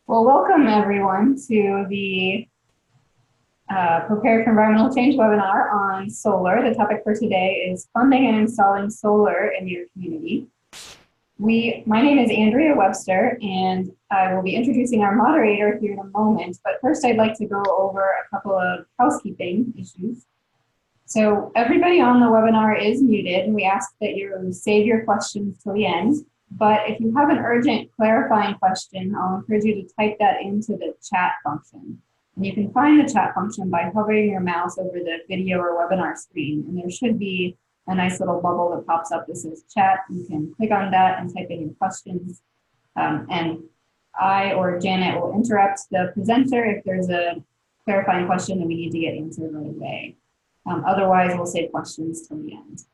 Well, welcome everyone to the Prepared for Environmental Change webinar on solar. The topic for today is funding and installing solar in your community. My name is Andrea Webster, and I will be introducing our moderator here in a moment. But first, I'd like to go over a couple of housekeeping issues. So everybody on the webinar is muted, and we ask that you save your questions till the end. But if you have an urgent clarifying question, I'll encourage you to type that into the chat function. And you can find the chat function by hovering your mouse over the video or webinar screen. And there should be a nice little bubble that pops up that says chat. You can click on that and type in your questions. And I or Janet will interrupt the presenter if there's a clarifying question that we need to get answered right away. Otherwise, we'll save questions till the end.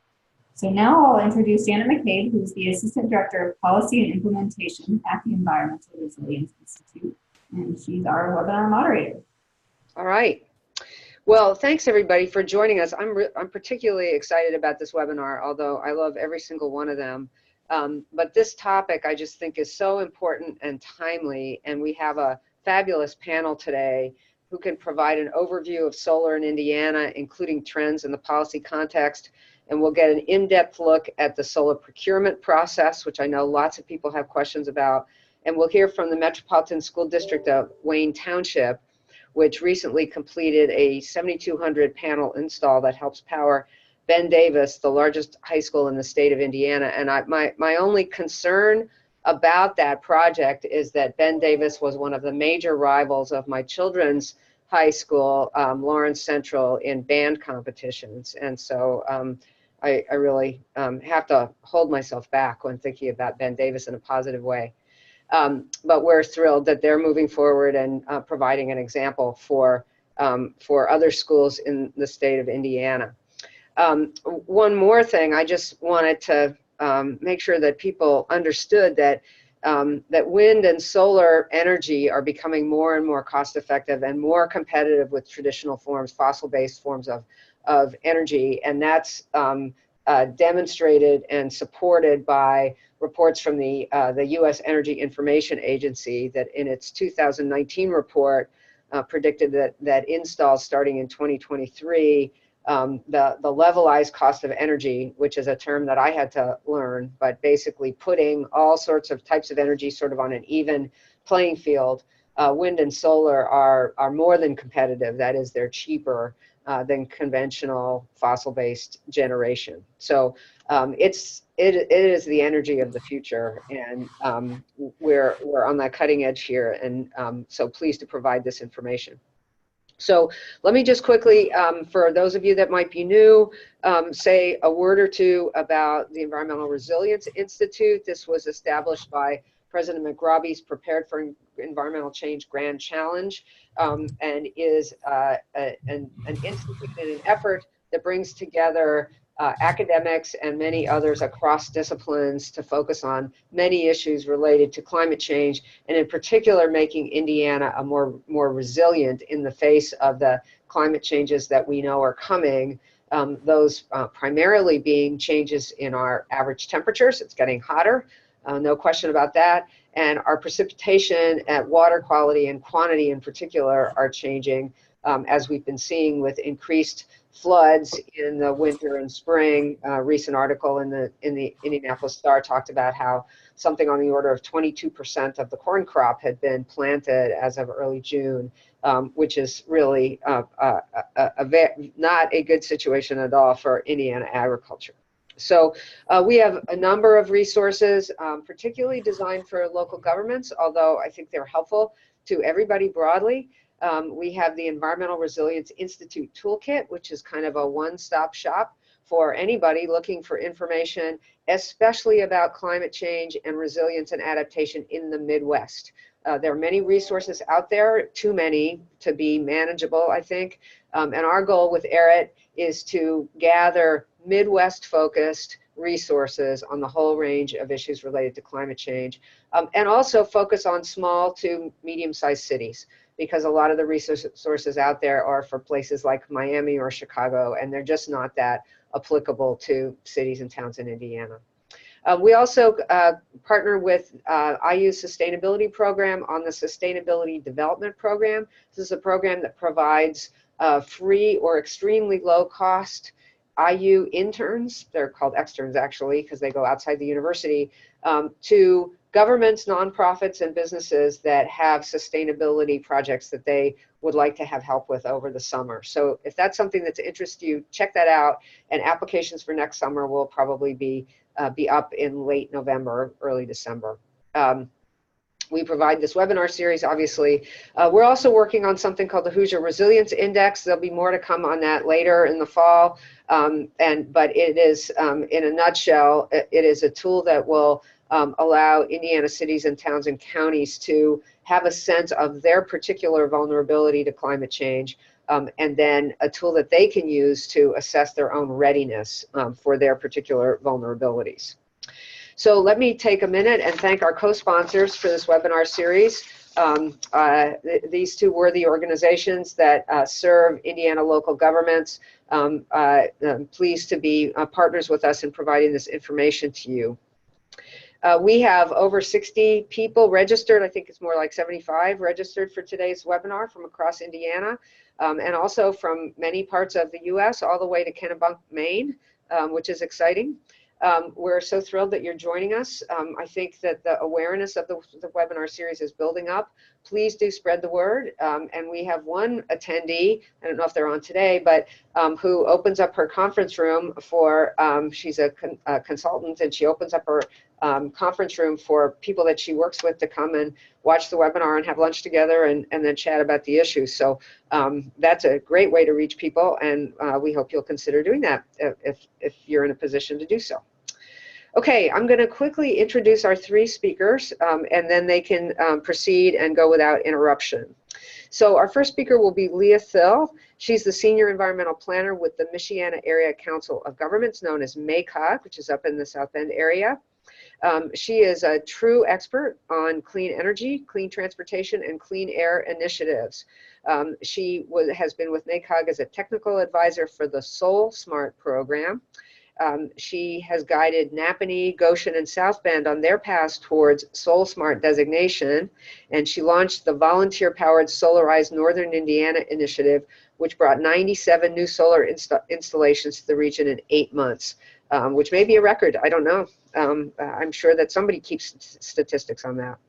So now I'll introduce Janet McCabe, who's the Assistant Director of Policy and Implementation at the Environmental Resilience Institute, and she's our webinar moderator. All right. Well, thanks everybody for joining us. I'm particularly excited about this webinar, although I love every single one of them. But this topic I just think is so important and timely, and we have a fabulous panel today who can provide an overview of solar in Indiana, including trends in the policy context. And we'll get an in-depth look at the solar procurement process, which I know lots of people have questions about. And we'll hear from the Metropolitan School District of Wayne Township, which recently completed a 7,200 panel install that helps power Ben Davis, the largest high school in the state of Indiana. And my only concern about that project is that Ben Davis was one of the major rivals of my children's high school, Lawrence Central, in band competitions. And so I really have to hold myself back when thinking about Ben Davis in a positive way. But we're thrilled that they're moving forward and providing an example for other schools in the state of Indiana. One more thing, I just wanted to make sure that people understood that that wind and solar energy are becoming more and more cost effective and more competitive with traditional forms, fossil-based forms of energy, and that's demonstrated and supported by reports from the U.S. Energy Information Agency that in its 2019 report predicted that installs starting in 2023, the levelized cost of energy, which is a term that I had to learn, but basically putting all sorts of types of energy sort of on an even playing field, wind and solar are more than competitive. That is, they're cheaper than conventional fossil-based generation. So it is the energy of the future, and we're on that cutting edge here, and so pleased to provide this information. So let me just quickly, for those of you that might be new, say a word or two about the Environmental Resilience Institute. This was established by President McRobbie's Prepared for Environmental Change Grand Challenge, and is an institute and an effort that brings together academics and many others across disciplines to focus on many issues related to climate change, and in particular making Indiana a more resilient in the face of the climate changes that we know are coming. Those primarily being changes in our average temperatures. It's getting hotter, no question about that. And our precipitation and water quality and quantity in particular are changing, as we've been seeing with increased floods in the winter and spring. A recent article in the Indianapolis Star talked about how something on the order of 22% of the corn crop had been planted as of early June, which is really not a good situation at all for Indiana agriculture. So we have a number of resources, particularly designed for local governments, although I think they're helpful to everybody broadly. We have the Environmental Resilience Institute Toolkit, which is kind of a one-stop shop for anybody looking for information, especially about climate change and resilience and adaptation in the Midwest. There are many resources out there, too many to be manageable, I think. And our goal with ERIT is to gather Midwest-focused resources on the whole range of issues related to climate change, and also focus on small to medium-sized cities, because a lot of the resources out there are for places like Miami or Chicago, and they're just not that applicable to cities and towns in Indiana. We also partner with IU's sustainability program on the Sustainability Development Program. This is a program that provides free or extremely low cost IU interns, they're called externs actually because they go outside the university, to governments, nonprofits, and businesses that have sustainability projects that they would like to have help with over the summer. So if that's something that's interests you, check that out. And applications for next summer will probably be up in late November, early December. We provide this webinar series, obviously. We're also working on something called the Hoosier Resilience Index. There'll be more to come on that later in the fall. But it is, in a nutshell, it is a tool that will allow Indiana cities and towns and counties to have a sense of their particular vulnerability to climate change, and then a tool that they can use to assess their own readiness for their particular vulnerabilities. So let me take a minute and thank our co-sponsors for this webinar series. These two worthy organizations that serve Indiana local governments. Pleased to be partners with us in providing this information to you. We have over 60 people registered. I think it's more like 75 registered for today's webinar from across Indiana, and also from many parts of the US all the way to Kennebunk, Maine, which is exciting. We're so thrilled that you're joining us. I think that the awareness of the webinar series is building up. Please do spread the word. And we have one attendee, I don't know if they're on today, but who opens up her conference room for, she's a consultant, and she opens up her conference room for people that she works with to come and watch the webinar and have lunch together and then chat about the issues. So that's a great way to reach people, and we hope you'll consider doing that if you're in a position to do so. Okay, I'm going to quickly introduce our three speakers, and then they can proceed and go without interruption. So our first speaker will be Leah Thill. She's the Senior Environmental Planner with the Michiana Area Council of Governments, known as MACOG, which is up in the South Bend area. She is a true expert on clean energy, clean transportation, and clean air initiatives. She has been with MACOG as a technical advisor for the Soul Smart program. She has guided Napanee, Goshen, and South Bend on their path towards Soul Smart designation, and she launched the volunteer-powered Solarized Northern Indiana initiative, which brought 97 new solar installations to the region in 8 months, which may be a record. I don't know. I'm sure that somebody keeps statistics on that.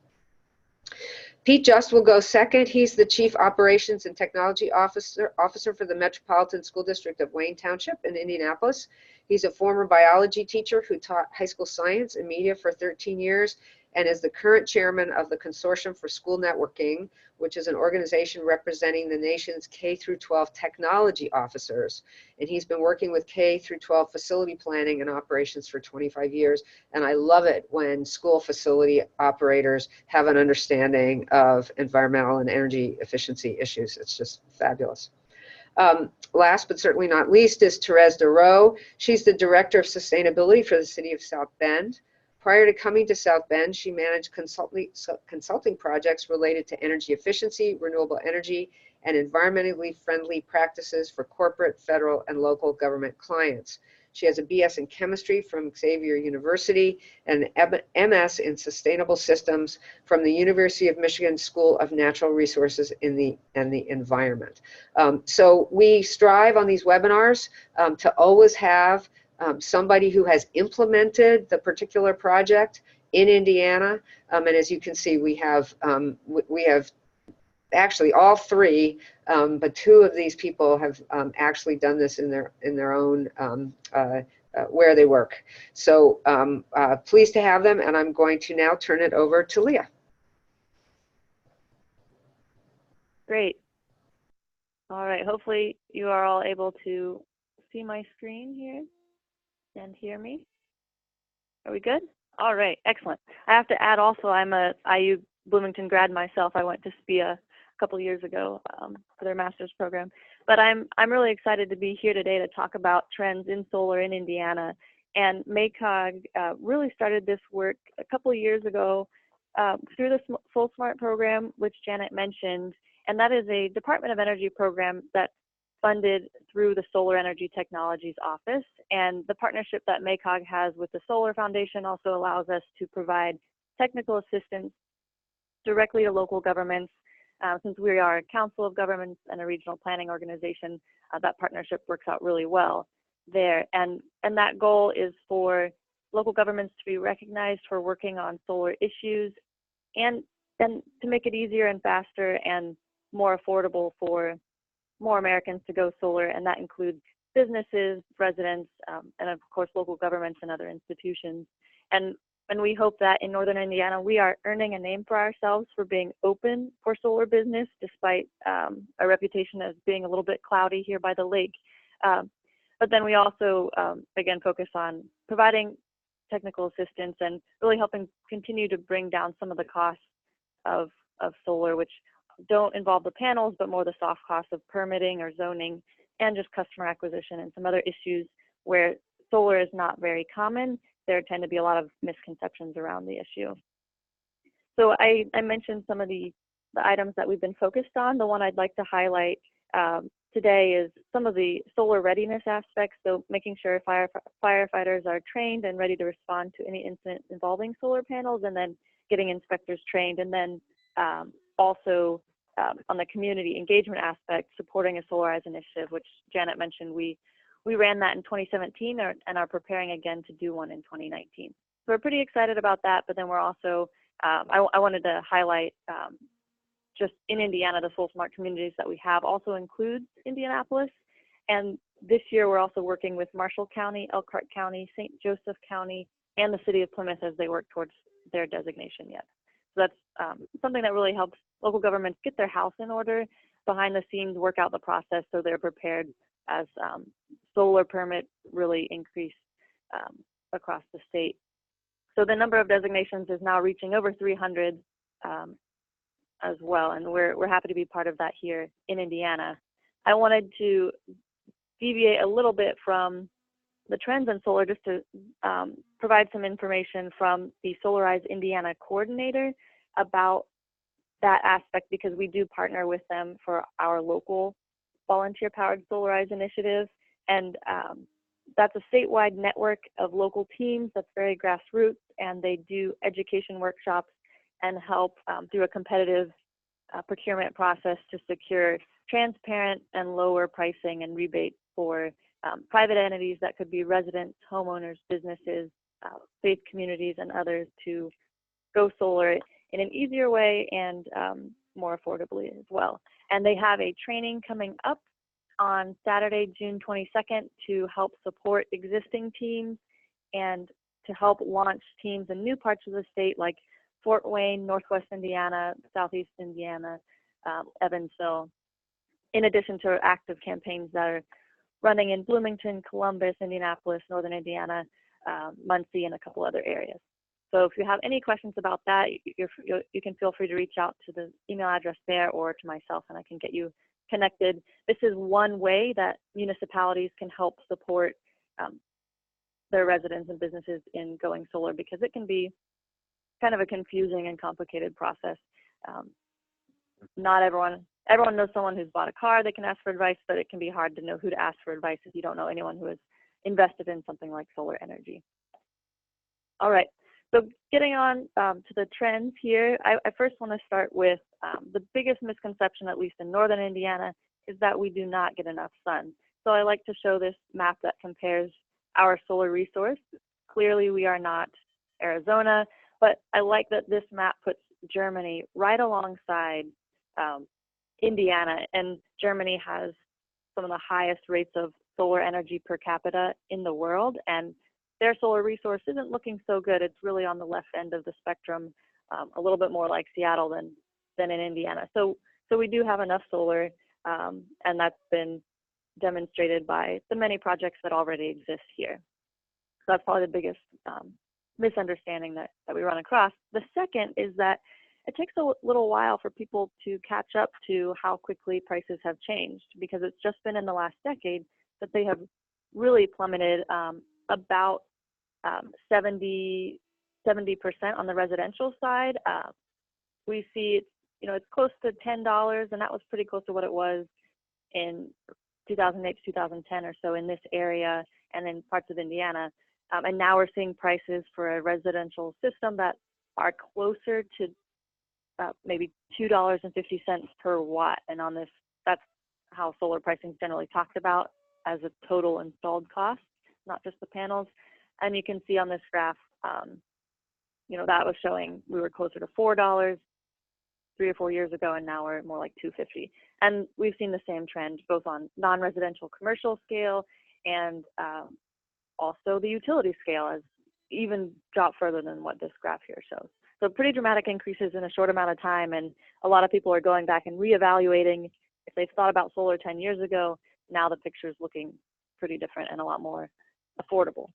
Pete Just will go second. He's the Chief Operations and Technology Officer for the Metropolitan School District of Wayne Township in Indianapolis. He's a former biology teacher who taught high school science and media for 13 years and is the current chairman of the Consortium for School Networking, which is an organization representing the nation's K-12 technology officers. And he's been working with K-12 facility planning and operations for 25 years. And I love it when school facility operators have an understanding of environmental and energy efficiency issues. It's just fabulous. Last but certainly not least is Therese DeRoe. She's the Director of Sustainability for the City of South Bend. Prior to coming to South Bend, she managed consulting projects related to energy efficiency, renewable energy, and environmentally friendly practices for corporate, federal, and local government clients. She has a BS in chemistry from Xavier University and an MS in sustainable systems from the University of Michigan School of Natural Resources and the Environment. So we strive on these webinars to always have somebody who has implemented the particular project in Indiana, and as you can see, we have actually all three, but two of these people have actually done this in their own where they work. So pleased to have them, and I'm going to now turn it over to Leah. Great. All right. Hopefully you are all able to see my screen here and hear me. Are we good? All right. Excellent. I have to add also, I'm a IU Bloomington grad myself. I went to SPIA a couple years ago for their master's program. But I'm really excited to be here today to talk about trends in solar in Indiana. And MACOG really started this work a couple of years ago through the Soul Smart program, which Janet mentioned. And that is a Department of Energy program that funded through the Solar Energy Technologies Office. And the partnership that MACOG has with the Solar Foundation also allows us to provide technical assistance directly to local governments. Since we are a council of governments and a regional planning organization, that partnership works out really well there. And that goal is for local governments to be recognized for working on solar issues, and to make it easier and faster and more affordable for more Americans to go solar. And that includes businesses, residents, and of course local governments and other institutions. And we hope that in Northern Indiana, we are earning a name for ourselves for being open for solar business, despite a reputation as being a little bit cloudy here by the lake. But then we also, again, focus on providing technical assistance and really helping continue to bring down some of the costs of solar, which don't involve the panels, but more the soft costs of permitting or zoning and just customer acquisition and some other issues where solar is not very common. There tend to be a lot of misconceptions around the issue. So I mentioned some of the items that we've been focused on. The one I'd like to highlight today is some of the solar readiness aspects. So making sure firefighters are trained and ready to respond to any incident involving solar panels, and then getting inspectors trained. And then also on the community engagement aspect, supporting a Solarize initiative, which Janet mentioned. We ran that in 2017 and are preparing again to do one in 2019. So we're pretty excited about that, but then we're also, I wanted to highlight just in Indiana, the Soul Smart communities that we have also includes Indianapolis. And this year we're also working with Marshall County, Elkhart County, St. Joseph County, and the city of Plymouth as they work towards their designation yet. So that's something that really helps local governments get their house in order, behind the scenes, work out the process so they're prepared as solar permits really increase across the state. So the number of designations is now reaching over 300 as well, and we're happy to be part of that here in Indiana. I wanted to deviate a little bit from the trends in solar just to provide some information from the Solarize Indiana coordinator about that aspect, because we do partner with them for our local volunteer-powered Solarize initiative. And that's a statewide network of local teams that's very grassroots, and they do education workshops and help through a competitive procurement process to secure transparent and lower pricing and rebates for private entities that could be residents, homeowners, businesses, faith communities, and others to go solar in an easier way and more affordably as well. And they have a training coming up on Saturday, June 22nd, to help support existing teams and to help launch teams in new parts of the state like Fort Wayne, Northwest Indiana, Southeast Indiana, Evansville, in addition to active campaigns that are running in Bloomington, Columbus, Indianapolis, Northern Indiana, Muncie, and a couple other areas. So if you have any questions about that, you can feel free to reach out to the email address there or to myself, and I can get you connected. This is one way that municipalities can help support their residents and businesses in going solar, because it can be kind of a confusing and complicated process. Not everyone knows someone who's bought a car they can ask for advice, but it can be hard to know who to ask for advice if you don't know anyone who has invested in something like solar energy. All right, so getting on to the trends here, I first want to start with the biggest misconception, at least in Northern Indiana, is that we do not get enough sun. So I like to show this map that compares our solar resource. Clearly we are not Arizona, but I like that this map puts Germany right alongside Indiana, and Germany has some of the highest rates of solar energy per capita in the world, and their solar resource isn't looking so good. It's really on the left end of the spectrum, a little bit more like Seattle than in Indiana. So we do have enough solar, and that's been demonstrated by the many projects that already exist here. So that's probably the biggest misunderstanding that we run across. The second is that it takes a little while for people to catch up to how quickly prices have changed, because it's just been in the last decade that they have really plummeted about 70% on the residential side. We see it's close to $10, and that was pretty close to what it was in 2008 to 2010 or so in this area and in parts of Indiana. And now we're seeing prices for a residential system that are closer to maybe $2.50 per watt. And on this, that's how solar pricing is generally talked about as a total installed cost, not just the panels. And you can see on this graph, you know, that was showing we were closer to $4 3 or 4 years ago, and now we're more like $2.50. And we've seen the same trend both on non-residential commercial scale and also the utility scale has even dropped further than what this graph here shows. So pretty dramatic increases in a short amount of time, and a lot of people are going back and reevaluating if they've thought about solar 10 years ago. Now the picture is looking pretty different and a lot more affordable.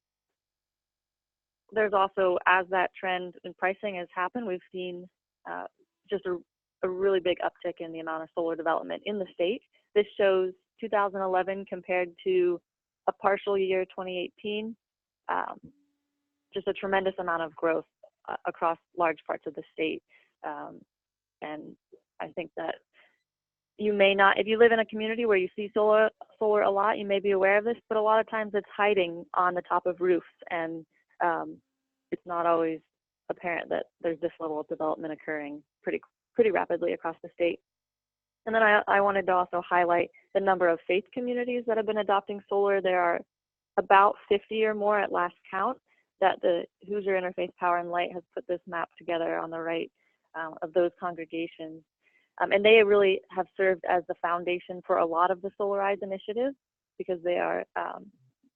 There's also, as that trend in pricing has happened, we've seen just a really big uptick in the amount of solar development in the state. This shows 2011 compared to a partial year 2018, just a tremendous amount of growth across large parts of the state. And I think that you may not, if you live in a community where you see solar a lot, you may be aware of this, but a lot of times it's hiding on the top of roofs, and it's not always apparent that there's this level of development occurring pretty rapidly across the state. And then I wanted to also highlight the number of faith communities that have been adopting solar. There are about 50 or more at last count that the Hoosier Interfaith Power and Light has put this map together on the right of those congregations. And they really have served as the foundation for a lot of the Solarize initiative because they are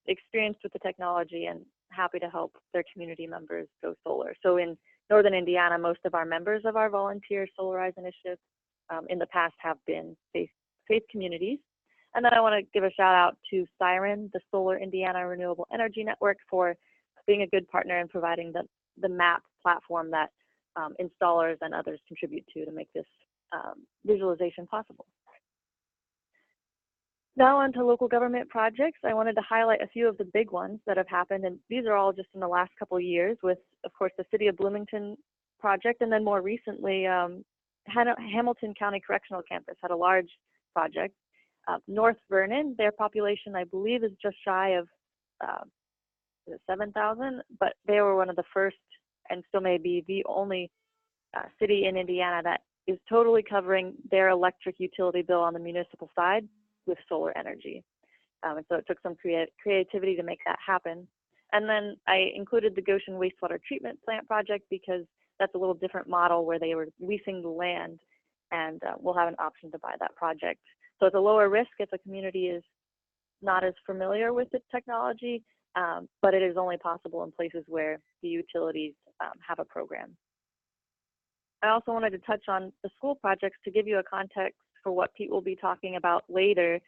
experienced with the technology and happy to help their community members go solar. So in Northern Indiana, most of our members of our volunteer Solarize initiative in the past have been faith communities. And then I want to give a shout out to Siren, the Solar Indiana Renewable Energy Network, for being a good partner in providing the map platform that installers and others contribute to make this visualization possible. Now on to local government projects. I wanted to highlight a few of the big ones that have happened, and these are all just in the last couple of years with, of course, the City of Bloomington project, and then more recently, Hamilton County Correctional Campus had a large project. North Vernon, their population, I believe, is just shy of 7,000, but they were one of the first and still may be the only city in Indiana that is totally covering their electric utility bill on the municipal side with solar energy. And so it took some creativity to make that happen. And then I included the Goshen Wastewater Treatment Plant project because that's a little different model where they were leasing the land, and we'll have an option to buy that project. So it's a lower risk if a community is not as familiar with the technology, but it is only possible in places where the utilities have a program. I also wanted to touch on the school projects to give you a context for what Pete will be talking about later.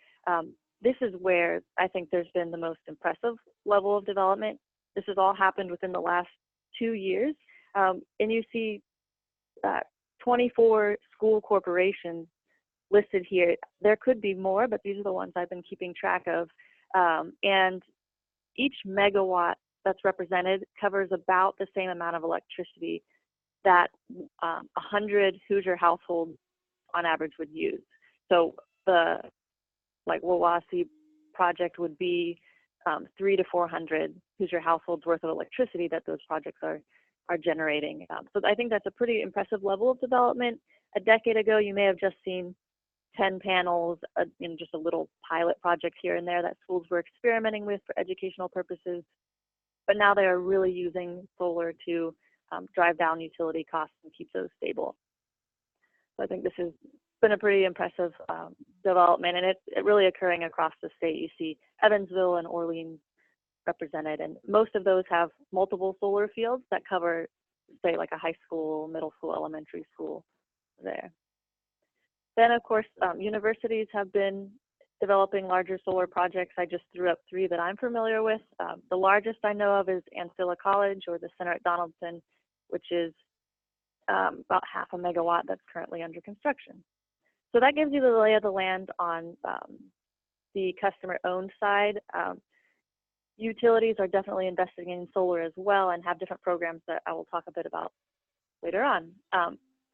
This is where I think there's been the most impressive level of development. This has all happened within the last 2 years. And you see 24 school corporations listed here. There could be more, but these are the ones I've been keeping track of. And each megawatt that's represented covers about the same amount of electricity that 100 Hoosier households on average would use. So the Wawasee project would be 300 to 400 Hoosier households worth of electricity that those projects are generating. So I think that's a pretty impressive level of development. A decade ago, you may have just seen 10 panels in just a little pilot project here and there that schools were experimenting with for educational purposes. But now they are really using solar to drive down utility costs and keep those stable. So I think this has been a pretty impressive development, and it's really occurring across the state. You see Evansville and Orleans represented, and most of those have multiple solar fields that cover, say, like a high school, middle school, elementary school there. Then, of course, universities have been developing larger solar projects. I just threw up 3 that I'm familiar with. The largest I know of is Ancilla College, or the Center at Donaldson, which is about 0.5 megawatt that's currently under construction. So that gives you the lay of the land on the customer-owned side. Utilities are definitely investing in solar as well and have different programs that I will talk a bit about later on.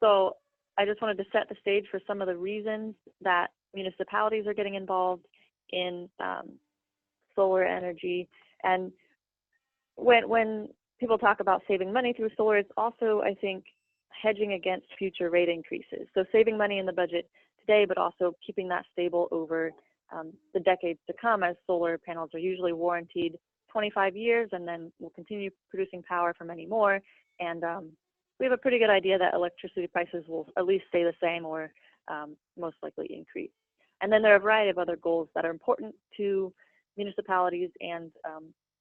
So I just wanted to set the stage for some of the reasons that municipalities are getting involved in solar energy. And when people talk about saving money through solar, it's also, I think, hedging against future rate increases. So saving money in the budget today, but also keeping that stable over the decades to come, as solar panels are usually warranted 25 years and then will continue producing power for many more. And we have a pretty good idea that electricity prices will at least stay the same or most likely increase. And then there are a variety of other goals that are important to municipalities and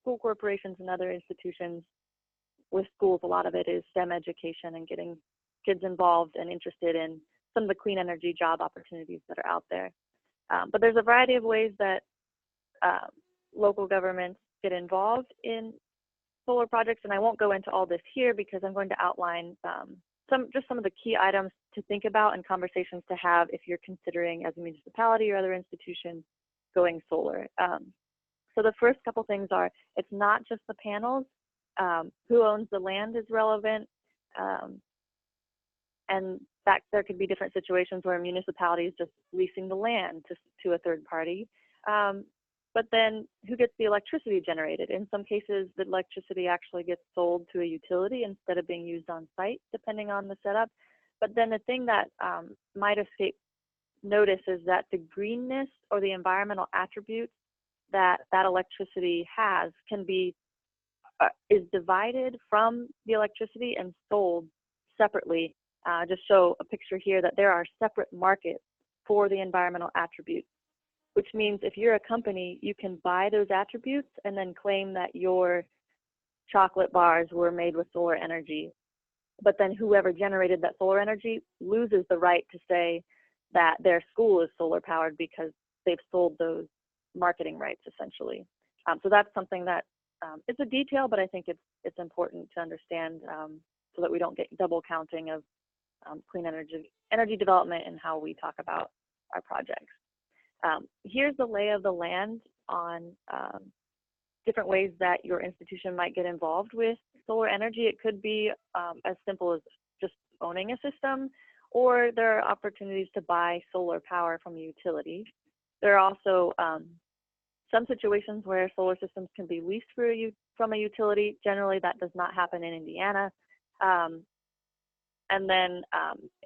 school corporations and other institutions. With schools, a lot of it is STEM education and getting kids involved and interested in some of the clean energy job opportunities that are out there. But there's a variety of ways that local governments get involved in solar projects, and I won't go into all this here because I'm going to outline some of the key items to think about and conversations to have if you're considering, as a municipality or other institution, going solar. So the first couple things are, it's not just the panels. Who owns the land is relevant, and that there could be different situations where a municipality is just leasing the land to a third party. But then who gets the electricity generated? In some cases, the electricity actually gets sold to a utility instead of being used on site, depending on the setup. But then the thing that might escape notice is that the greenness or the environmental attributes that electricity has can be is divided from the electricity and sold separately. Just show a picture here that there are separate markets for the environmental attributes, which means if you're a company, you can buy those attributes and then claim that your chocolate bars were made with solar energy. But then whoever generated that solar energy loses the right to say that their school is solar powered because they've sold those marketing rights, essentially. So that's something that it's a detail, but I think it's important to understand so that we don't get double counting of clean energy development and how we talk about our projects. Here's the lay of the land on different ways that your institution might get involved with solar energy. It could be as simple as just owning a system, or there are opportunities to buy solar power from a utility. There are also some situations where solar systems can be leased from a utility. Generally, that does not happen in Indiana. And then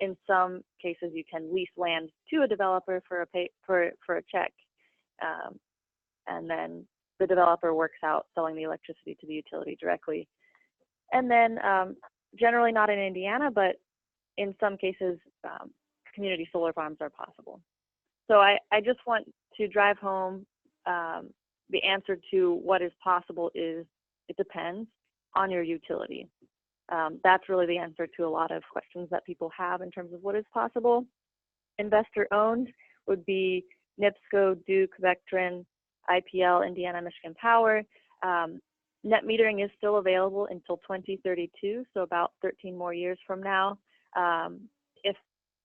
in some cases, you can lease land to a developer for a check. And then the developer works out selling the electricity to the utility directly. And then generally not in Indiana, but in some cases, community solar farms are possible. So I just want to drive home the answer to what is possible is it depends on your utility. That's really the answer to a lot of questions that people have in terms of what is possible. Investor owned would be NIPSCO, Duke, Vectren, IPL, Indiana, Michigan Power. Net metering is still available until 2032, so about 13 more years from now. If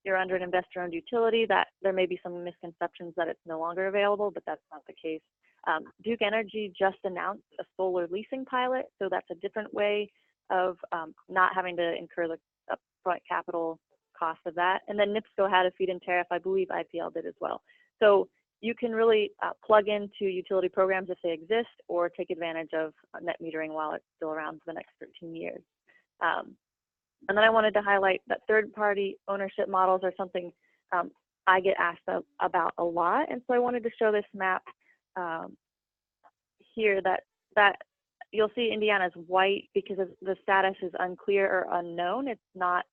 you're under an investor-owned utility, that there may be some misconceptions that it's no longer available, but that's not the case. Duke Energy just announced a solar leasing pilot, so that's a different way of not having to incur the upfront capital cost of that. And then NIPSCO had a feed-in tariff. I believe IPL did as well. So you can really plug into utility programs if they exist, or take advantage of net metering while it's still around for the next 13 years. And then I wanted to highlight that third-party ownership models are something I get asked about a lot. And so I wanted to show this map here that you'll see Indiana's white because the status is unclear or unknown. It's not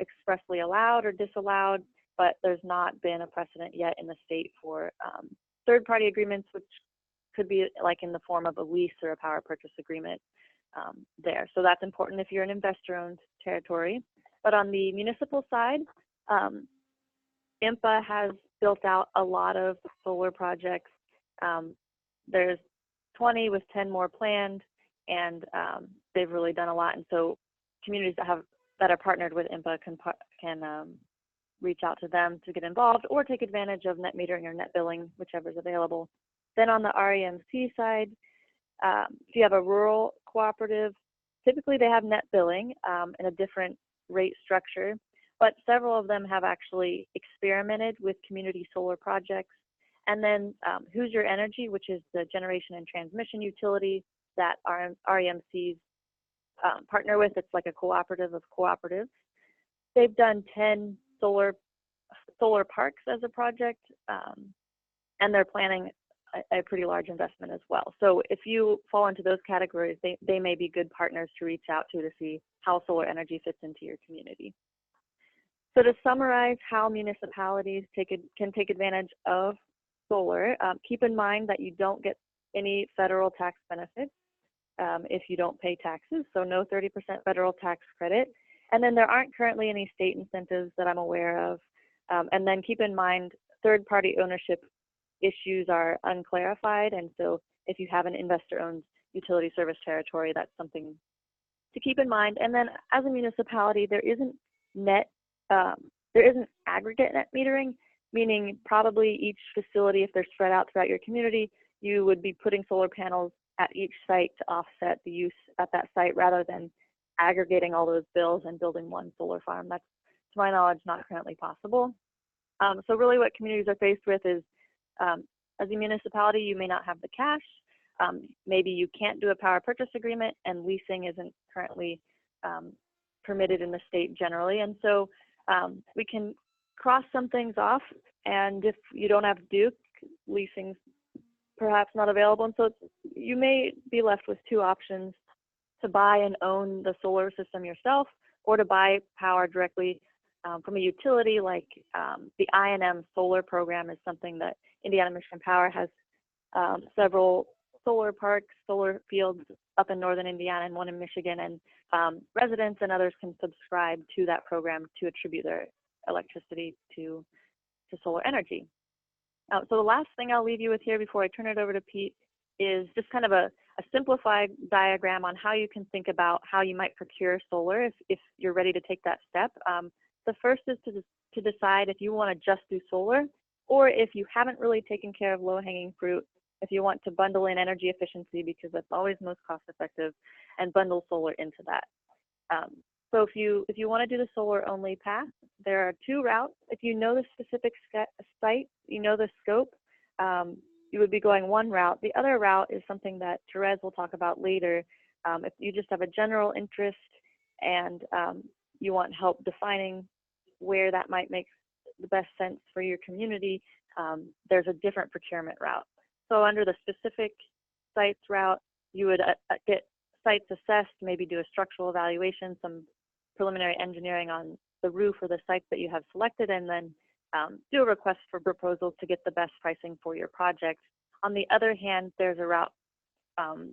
expressly allowed or disallowed, but there's not been a precedent yet in the state for third-party agreements, which could be like in the form of a lease or a power purchase agreement there. So that's important if you're an investor-owned territory. But on the municipal side, IMPA has built out a lot of solar projects. There's 20 with 10 more planned, and they've really done a lot. And so communities that are partnered with IMPA can reach out to them to get involved or take advantage of net metering or net billing, whichever is available. Then on the REMC side, if you have a rural cooperative, typically they have net billing in a different rate structure, but several of them have actually experimented with community solar projects. And then Who's Your Energy, which is the generation and transmission utility that REMCs partner with. It's like a cooperative of cooperatives. They've done 10 solar parks as a project, and they're planning a pretty large investment as well. So if you fall into those categories, they may be good partners to reach out to see how solar energy fits into your community. So to summarize how municipalities can take advantage of solar, keep in mind that you don't get any federal tax benefits if you don't pay taxes, so no 30% federal tax credit. And then there aren't currently any state incentives that I'm aware of. And then keep in mind, third-party ownership issues are unclarified, and so if you have an investor-owned utility service territory, that's something to keep in mind. And then as a municipality, there isn't aggregate net metering, meaning probably each facility, if they're spread out throughout your community, you would be putting solar panels at each site to offset the use at that site rather than aggregating all those bills and building one solar farm. That's, to my knowledge, not currently possible. So really what communities are faced with is, as a municipality, you may not have the cash. Maybe you can't do a power purchase agreement, and leasing isn't currently permitted in the state generally. And so we can cross some things off, and if you don't have Duke, leasing's perhaps not available. And so you may be left with two options: to buy and own the solar system yourself, or to buy power directly from a utility. Like the I&M solar program is something that Indiana Michigan Power has several solar parks, solar fields up in northern Indiana and one in Michigan, and residents and others can subscribe to that program to attribute their electricity to solar energy. So the last thing I'll leave you with here before I turn it over to Pete is just kind of a simplified diagram on how you can think about how you might procure solar if you're ready to take that step. The first is to decide if you want to just do solar, or if you haven't really taken care of low-hanging fruit, if you want to bundle in energy efficiency because that's always most cost-effective, and bundle solar into that. So if you want to do the solar-only path, there are two routes. If you know the specific site, you know the scope, you would be going one route. The other route is something that Therese will talk about later. If you just have a general interest and you want help defining where that might make the best sense for your community, there's a different procurement route. So under the specific sites route, you would get sites assessed, maybe do a structural evaluation, some preliminary engineering on the roof or the sites that you have selected, and then do a request for proposals to get the best pricing for your project. On the other hand, there's a route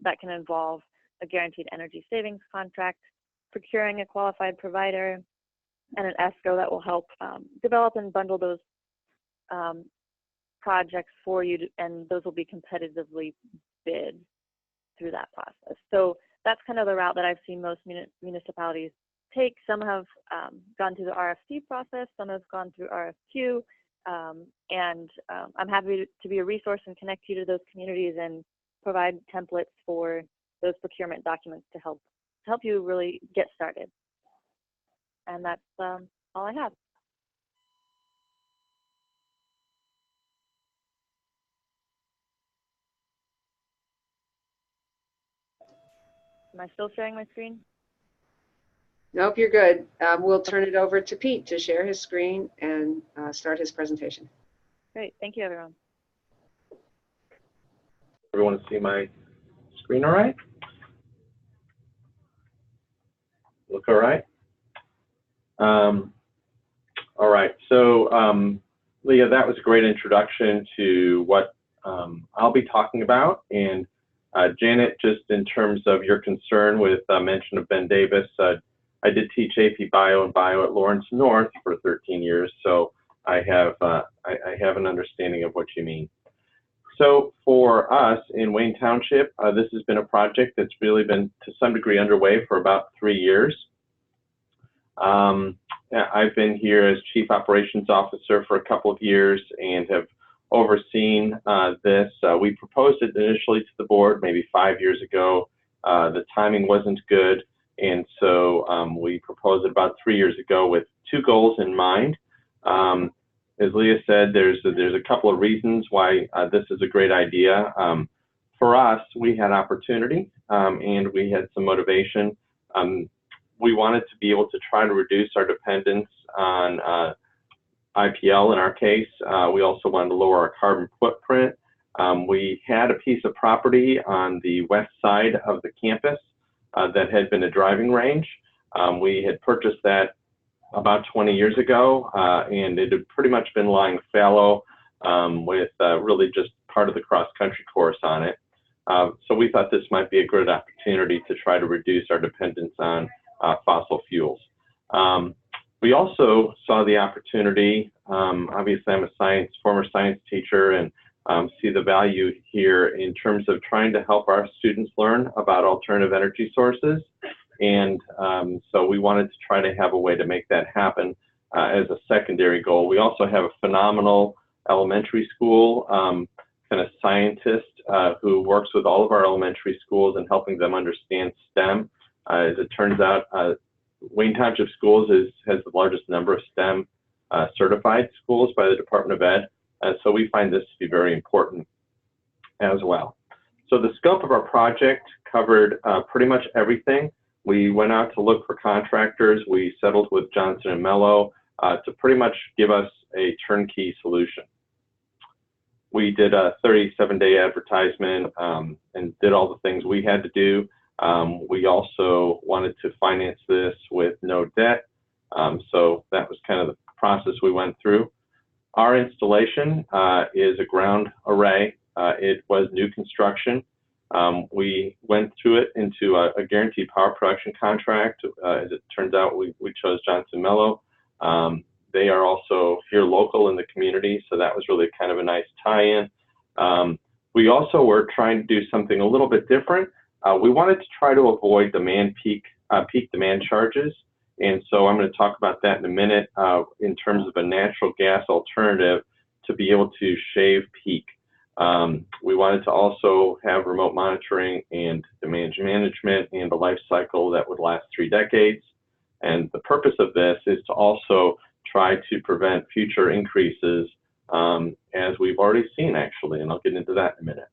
that can involve a guaranteed energy savings contract, procuring a qualified provider, and an ESCO that will help develop and bundle those projects for you, and those will be competitively bid through that process. So that's kind of the route that I've seen most municipalities take. Some have gone through the RFC process, some have gone through RFQ, and I'm happy to be a resource and connect you to those communities and provide templates for those procurement documents to help you really get started. And that's all I have. Am I still sharing my screen? Nope, you're good. We'll turn it over to Pete to share his screen and start his presentation. Great, thank you, everyone. Everyone see my screen all right? Look all right? All right, so Leah, that was a great introduction to what I'll be talking about. And Janet, just in terms of your concern with mention of Ben Davis, I did teach AP Bio and Bio at Lawrence North for 13 years, so I have an understanding of what you mean. So for us in Wayne Township, this has been a project that's really been to some degree underway for about 3 years. I've been here as Chief Operations Officer for a couple of years and have overseen this. We proposed it initially to the board maybe 5 years ago. The timing wasn't good, and so we proposed it about 3 years ago with two goals in mind. as Leah said, there's a couple of reasons why this is a great idea. For us, we had opportunity and we had some motivation. We wanted to be able to try to reduce our dependence on IPL in our case. We also wanted to lower our carbon footprint. We had a piece of property on the west side of the campus that had been a driving range. We had purchased that about 20 years ago, and it had pretty much been lying fallow with really just part of the cross-country course on it. So we thought this might be a good opportunity to try to reduce our dependence on fossil fuels. We also saw the opportunity, obviously I'm a former science teacher, and see the value here in terms of trying to help our students learn about alternative energy sources. And so we wanted to try to have a way to make that happen as a secondary goal. We also have a phenomenal elementary school kind of scientist who works with all of our elementary schools and helping them understand STEM. As it turns out, Wayne Township Schools has the largest number of STEM certified schools by the Department of Ed. So we find this to be very important as well. So the scope of our project covered pretty much everything. We went out to look for contractors. We settled with Johnson & Mello to pretty much give us a turnkey solution. We did a 37-day advertisement and did all the things we had to do. We also wanted to finance this with no debt. So that was kind of the process we went through. Our installation is a ground array. It was new construction. We went through it into a guaranteed power production contract. As it turns out, we chose Johnson Mello. They are also here local in the community, so that was really kind of a nice tie-in. We also were trying to do something a little bit different. We wanted to try to avoid peak demand charges. And so I'm going to talk about that in a minute in terms of a natural gas alternative to be able to shave peak. We wanted to also have remote monitoring and demand management and a life cycle that would last 3 decades. And the purpose of this is to also try to prevent future increases as we've already seen actually, and I'll get into that in a minute.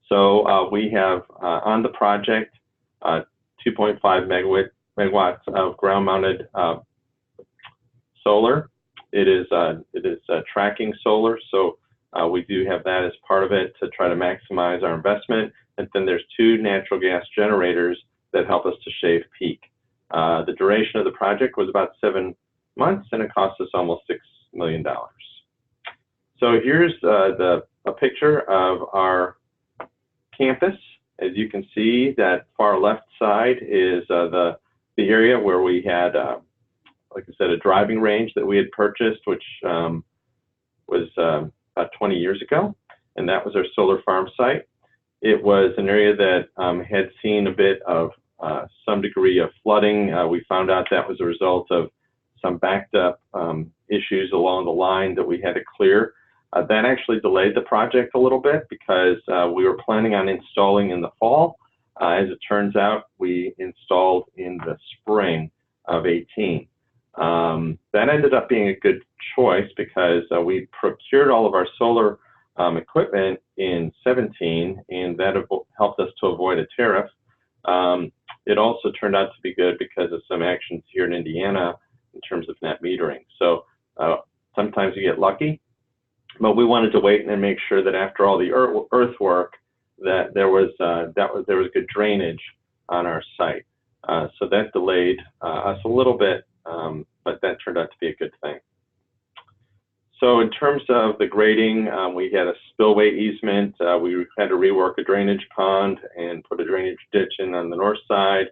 So we have on the project 2.5 megawatts of ground-mounted solar. It is tracking solar, so we do have that as part of it to try to maximize our investment. And then there's 2 natural gas generators that help us to shave peak. The duration of the project was about 7 months, and it cost us almost $6 million. So here's a picture of our campus. As you can see, that far left side is the area where we had, like I said, a driving range that we had purchased, which was about 20 years ago, and that was our solar farm site. It was an area that had seen a bit of some degree of flooding. We found out that was a result of some backed up issues along the line that we had to clear. That actually delayed the project a little bit because we were planning on installing in the fall. As it turns out, we installed in the spring of 18. That ended up being a good choice because we procured all of our solar equipment in 17, and that helped us to avoid a tariff. It also turned out to be good because of some actions here in Indiana in terms of net metering. So sometimes you get lucky, but we wanted to wait and make sure that after all the earthwork that there was good drainage on our site. So that delayed us a little bit, but that turned out to be a good thing. So in terms of the grading, we had a spillway easement. We had to rework a drainage pond and put a drainage ditch in on the north side.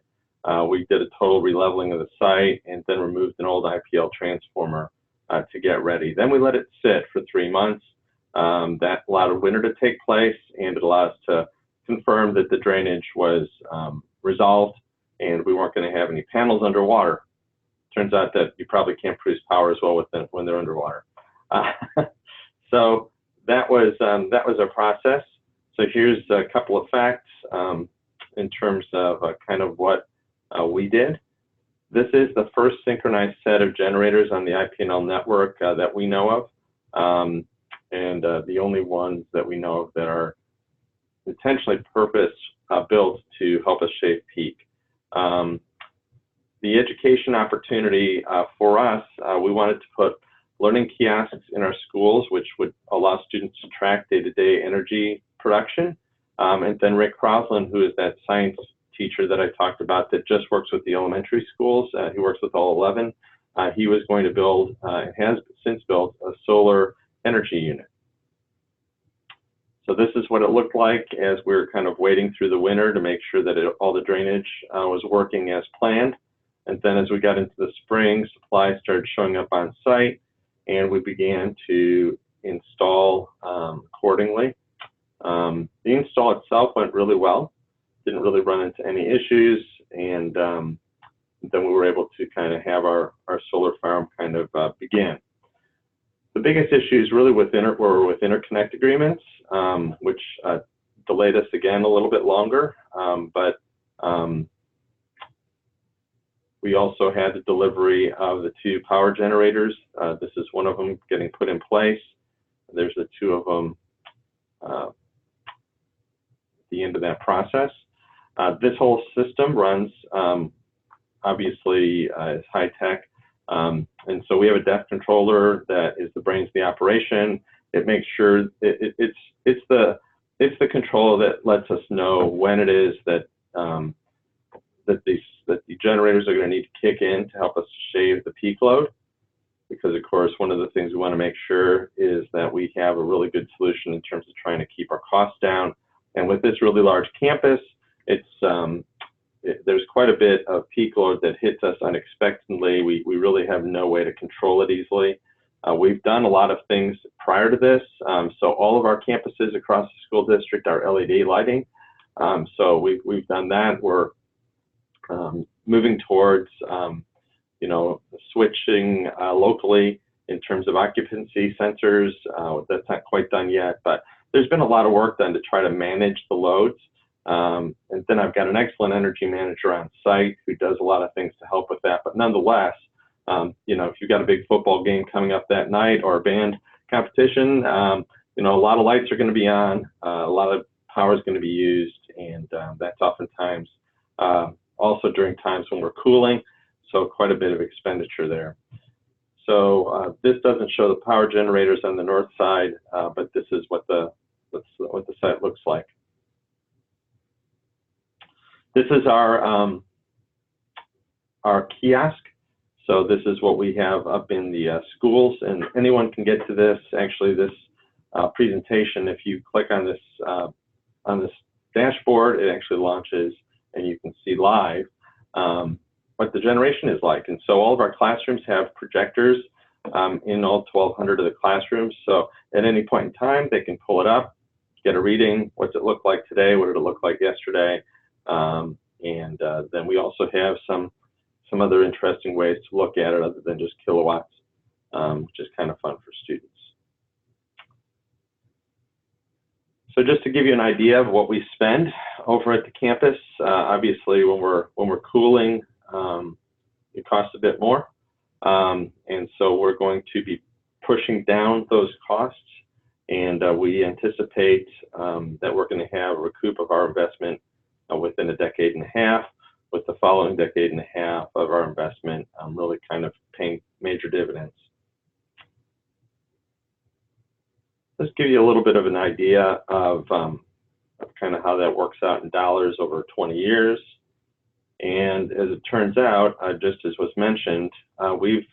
We did a total releveling of the site and then removed an old IPL transformer to get ready. Then we let it sit for 3 months. That allowed a winter to take place, and it allowed us to confirm that the drainage was resolved and we weren't going to have any panels underwater. Turns out that you probably can't produce power as well when they're underwater. So that was our process. So here's a couple of facts in terms of kind of what we did. This is the first synchronized set of generators on the IPNL network that we know of, and the only ones that we know of that are intentionally purpose-built to help us shave peak. The education opportunity for us, we wanted to put learning kiosks in our schools, which would allow students to track day-to-day energy production. And then Rick Crosland, who is that science teacher that I talked about that just works with the elementary schools, he works with all 11, he was going to build, and has since built, a solar energy unit. So this is what it looked like as we were kind of waiting through the winter to make sure that all the drainage was working as planned. And then as we got into the spring, supplies started showing up on site, and we began to install accordingly. The install itself went really well, didn't really run into any issues, and then we were able to kind of have our solar farm kind of begin. The biggest issues really were with interconnect agreements, which delayed us again a little bit longer, but we also had the delivery of the 2 power generators. This is one of them getting put in place. There's the 2 of them at the end of that process. This whole system runs, obviously, is high tech. And so we have a depth controller that is the brains of the operation. It makes sure it's the control that lets us know when it is that that the generators are going to need to kick in to help us shave the peak load. Because of course, one of the things we want to make sure is that we have a really good solution in terms of trying to keep our costs down. And with this really large campus, there's quite a bit of peak load that hits us unexpectedly. We really have no way to control it easily. We've done a lot of things prior to this. So all of our campuses across the school district are LED lighting. So we've done that. We're moving towards, you know, switching locally in terms of occupancy sensors. That's not quite done yet, but there's been a lot of work done to try to manage the loads. And then I've got an excellent energy manager on site who does a lot of things to help with that. But nonetheless, you know, if you've got a big football game coming up that night or a band competition, you know, a lot of lights are going to be on, a lot of power is going to be used, and that's oftentimes also during times when we're cooling, so quite a bit of expenditure there. So this doesn't show the power generators on the north side, but this is what the site looks like. This is our kiosk. So this is what we have up in the schools, and anyone can get to this. Actually, this presentation, if you click on this dashboard, it actually launches, and you can see live what the generation is like. And so all of our classrooms have projectors in all 1,200 of the classrooms. So at any point in time, they can pull it up, get a reading. What's it look like today? What did it look like yesterday? And then we also have some other interesting ways to look at it other than just kilowatts, which is kind of fun for students. So just to give you an idea of what we spend over at the campus, obviously when we're cooling, it costs a bit more. And so we're going to be pushing down those costs, and we anticipate that we're going to have a recoup of our investment within a decade and a half, with the following decade and a half of our investment really kind of paying major dividends. Let's give you a little bit of an idea of kind of how that works out in dollars over 20 years. And as it turns out, just as was mentioned, we've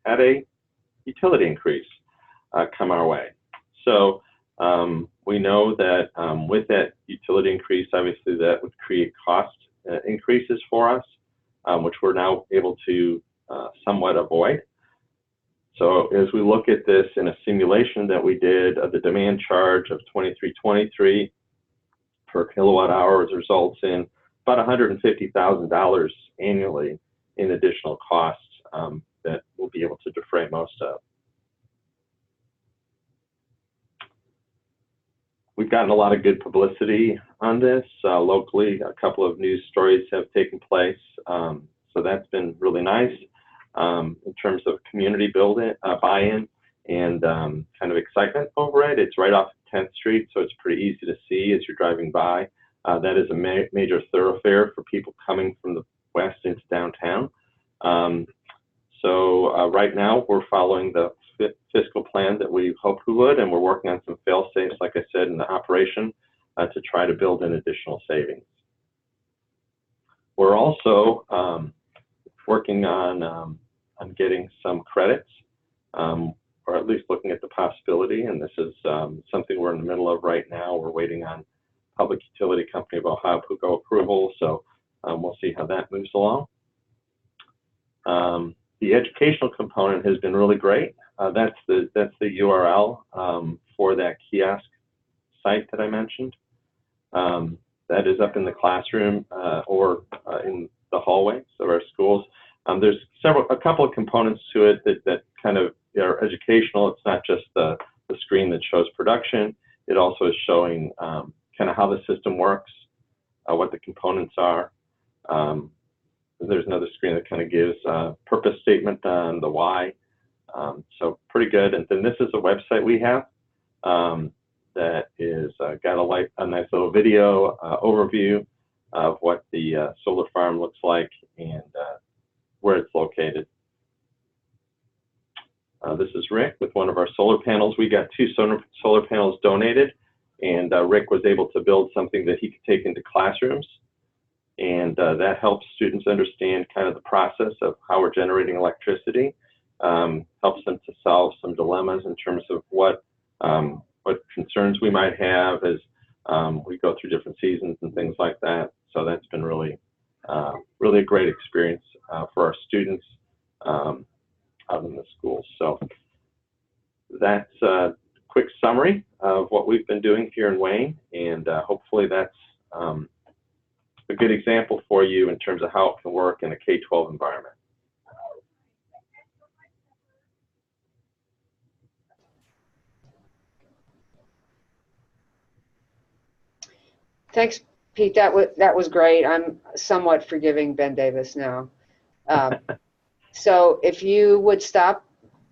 had a utility increase come our way. So we know that with that utility increase, obviously that would create cost increases for us, which we're now able to somewhat avoid. So as we look at this in a simulation that we did of the demand charge of $23.23 per kilowatt hour, results in about $150,000 annually in additional costs that we'll be able to defray most of. We've gotten a lot of good publicity on this locally. A couple of news stories have taken place. So that's been really nice in terms of community buy-in and kind of excitement over it. It's right off 10th Street, so it's pretty easy to see as you're driving by. That is a major thoroughfare for people coming from the west into downtown. So right now we're following the fiscal plan that we hoped we would, and we're working on some fail-safes, like I said, in the operation to try to build in additional savings. We're also working on getting some credits, or at least looking at the possibility, and this is something we're in the middle of right now. We're waiting on Public Utility Company of Ohio PUCO approval, so we'll see how that moves along. The educational component has been really great. That's the URL for that kiosk site that I mentioned. That is up in the classroom or in the hallways of our schools. There's a couple of components to it that kind of are educational. It's not just the screen that shows production. It also is showing kind of how the system works, what the components are. There's another screen that kind of gives a purpose statement on the why. So pretty good. And then this is a website we have that is got a nice little video overview of what the solar farm looks like and where it's located. This is Rick with one of our solar panels. We got 2 solar panels donated, and Rick was able to build something that he could take into classrooms. And that helps students understand kind of the process of how we're generating electricity, helps them to solve some dilemmas in terms of what concerns we might have as we go through different seasons and things like that. So that's been really a great experience for our students out in the schools. So that's a quick summary of what we've been doing here in Wayne, and hopefully that's a good example for you in terms of how it can work in a K-12 environment. Thanks, Pete. That was great. I'm somewhat forgiving Ben Davis now. So if you would stop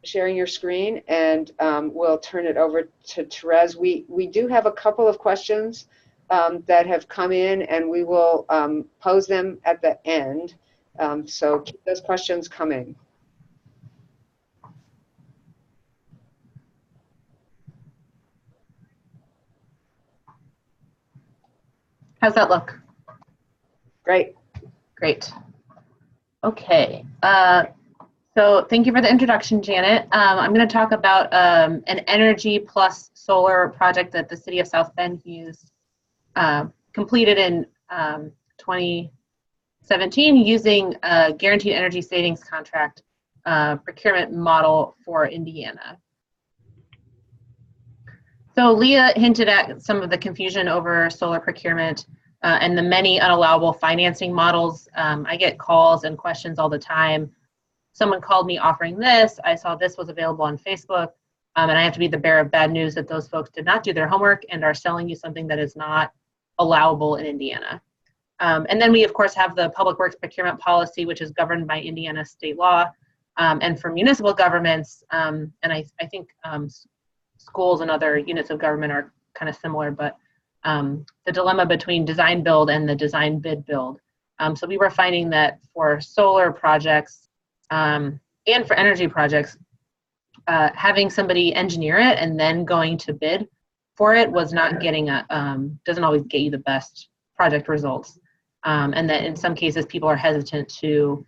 sharing your screen, and we'll turn it over to Therese. We do have a couple of questions that have come in, and we will pose them at the end. So keep those questions coming. How's that look? Great. Great. Okay. So thank you for the introduction, Janet. I'm going to talk about an energy plus solar project that the city of South Bend used, completed in 2017 using a guaranteed energy savings contract procurement model for Indiana. So Leah hinted at some of the confusion over solar procurement and the many unallowable financing models. I get calls and questions all the time. Someone called me offering this. I saw this was available on Facebook, and I have to be the bearer of bad news that those folks did not do their homework and are selling you something that is not allowable in Indiana. And then we, of course, have the Public Works Procurement Policy, which is governed by Indiana state law. And for municipal governments, and I think schools and other units of government are kind of similar, but the dilemma between design build and the design bid build. So we were finding that for solar projects and for energy projects, having somebody engineer it and then going to bid for it was not getting doesn't always get you the best project results. And that in some cases people are hesitant to